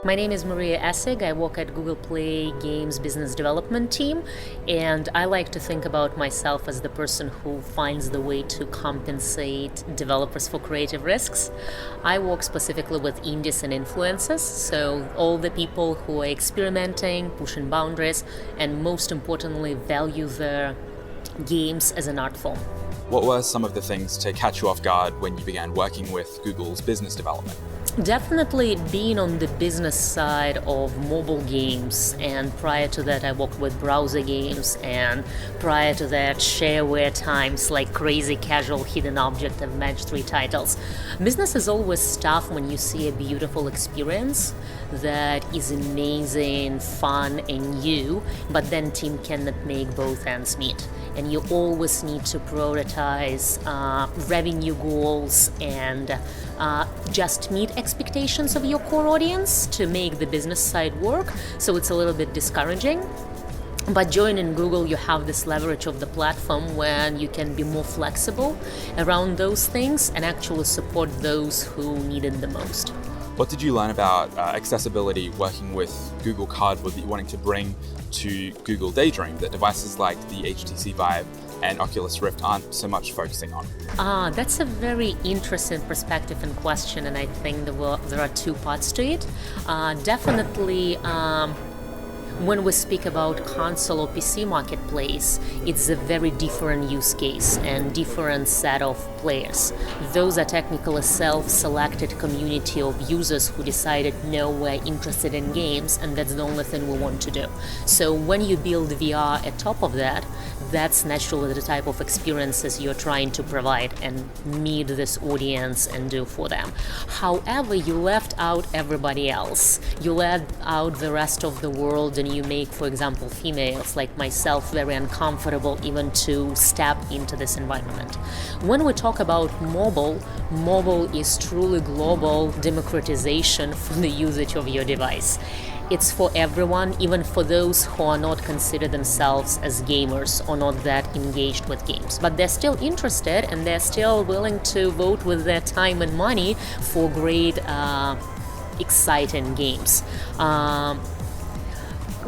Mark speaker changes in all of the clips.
Speaker 1: My name is Maria Essig. I work at Google Play Games business development team, and I like to think about myself as the person who finds the way to compensate developers for creative risks. I work specifically with indies and influencers, so all the people who are experimenting, pushing boundaries, and most importantly, value their games as an art form.
Speaker 2: What were some of the things to catch you off guard when you began working with Google's business development?
Speaker 1: Definitely being on the business side of mobile games, and prior to that I worked with browser games, and prior to that shareware times like Crazy Casual, Hidden Object and Match 3 titles. Business is always tough when you see a beautiful experience that is amazing, fun and new, but then team cannot make both ends meet. And you always need to prioritize revenue goals and just meet expectations of your core audience to make the business side work. So it's a little bit discouraging. But joining Google, you have this leverage of the platform when you can be more flexible around those things and actually support those who need it the most.
Speaker 2: What did you learn about accessibility working with Google Cardboard that you're wanting to bring to Google Daydream that devices like the HTC Vive and Oculus Rift aren't so much focusing on?
Speaker 1: That's a very interesting perspective and question, and I think there are two parts to it. Definitely, when we speak about console or PC marketplace, it's a very different use case and different set of players. Those are technically self-selected community of users who decided, no, we're interested in games and that's the only thing we want to do. So when you build VR at top of that, that's naturally the type of experiences you're trying to provide and meet this audience and do for them. However, you left out everybody else. You left out the rest of the world, and you make, for example, females like myself very uncomfortable even to step into this environment. When we talk about mobile is truly global democratization for the usage of your device. It's for everyone, even for those who are not consider themselves as gamers or not that engaged with games. But they're still interested and they're still willing to vote with their time and money for great, exciting games.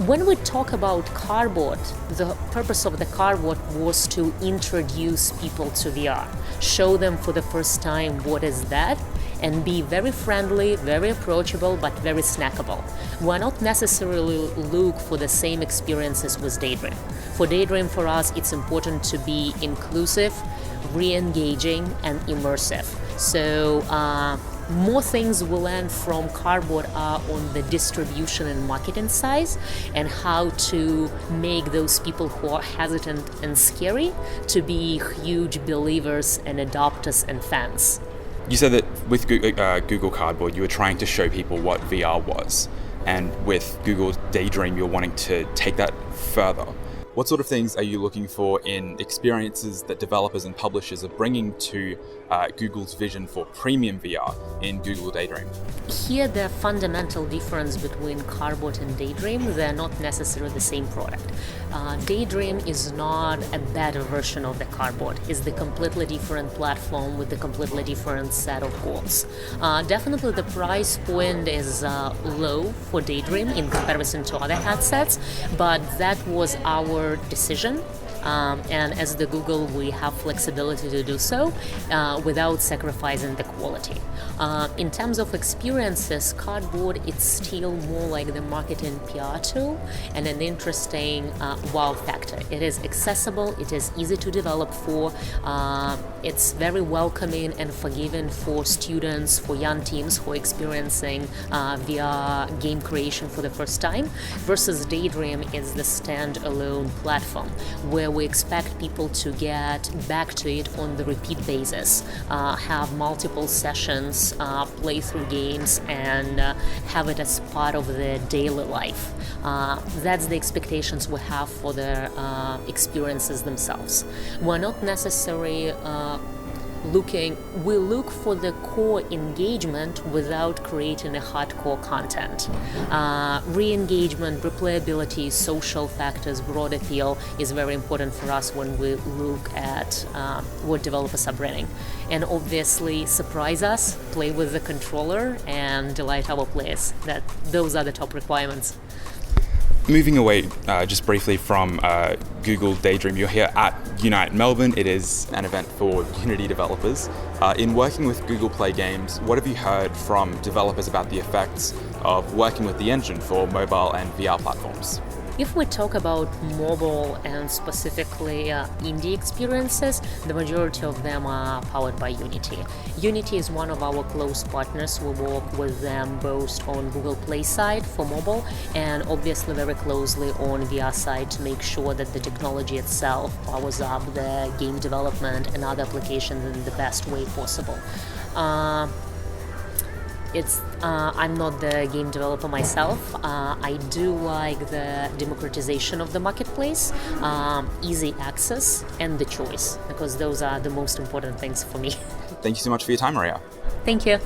Speaker 1: When we talk about Cardboard, the purpose of the Cardboard was to introduce people to VR, show them for the first time what is that, and be very friendly, very approachable, but very snackable. We're not necessarily look for the same experiences with Daydream. For Daydream, for us, it's important to be inclusive, re-engaging, and immersive. So more things we learn from Cardboard are on the distribution and marketing side, and how to make those people who are hesitant and scary to be huge believers and adopters and fans.
Speaker 2: You said that with Google Cardboard, you were trying to show people what VR was. And with Google Daydream, you're wanting to take that further. What sort of things are you looking for in experiences that developers and publishers are bringing to Google's vision for premium VR in Google Daydream?
Speaker 1: Here, the fundamental difference between Cardboard and Daydream, they're not necessarily the same product. Daydream is not a better version of the Cardboard. It's the completely different platform with a completely different set of goals. Definitely the price point is low for Daydream in comparison to other headsets, but that was our decision. And as the Google, we have flexibility to do so without sacrificing the quality. In terms of experiences, Cardboard, it's still more like the marketing PR tool and an interesting wow factor. It is accessible, it is easy to develop for, it's very welcoming and forgiving for students, for young teams who are experiencing VR game creation for the first time, versus Daydream is the standalone platform where we expect people to get back to it on the repeat basis, have multiple sessions, play through games, and have it as part of their daily life. That's the expectations we have for the experiences themselves. We're not necessarily we look for the core engagement without creating a hardcore content. Re-engagement, replayability, social factors, broad appeal is very important for us when we look at what developers are bringing. And obviously surprise us, play with the controller, and delight our players. Those are the top requirements.
Speaker 2: Moving away just briefly from Google Daydream, you're here at Unite Melbourne. It is an event for Unity developers. In working with Google Play Games, what have you heard from developers about the effects of working with the engine for mobile and VR platforms?
Speaker 1: If we talk about mobile and specifically indie experiences, the majority of them are powered by Unity. Unity is one of our close partners. We work with them both on Google Play side for mobile and obviously very closely on VR side to make sure that the technology itself powers up the game development and other applications in the best way possible. I'm not the game developer myself. I do like the democratization of the marketplace, easy access, and the choice, because those are the most important things for me.
Speaker 2: Thank you so much for your time, Maria.
Speaker 1: Thank you.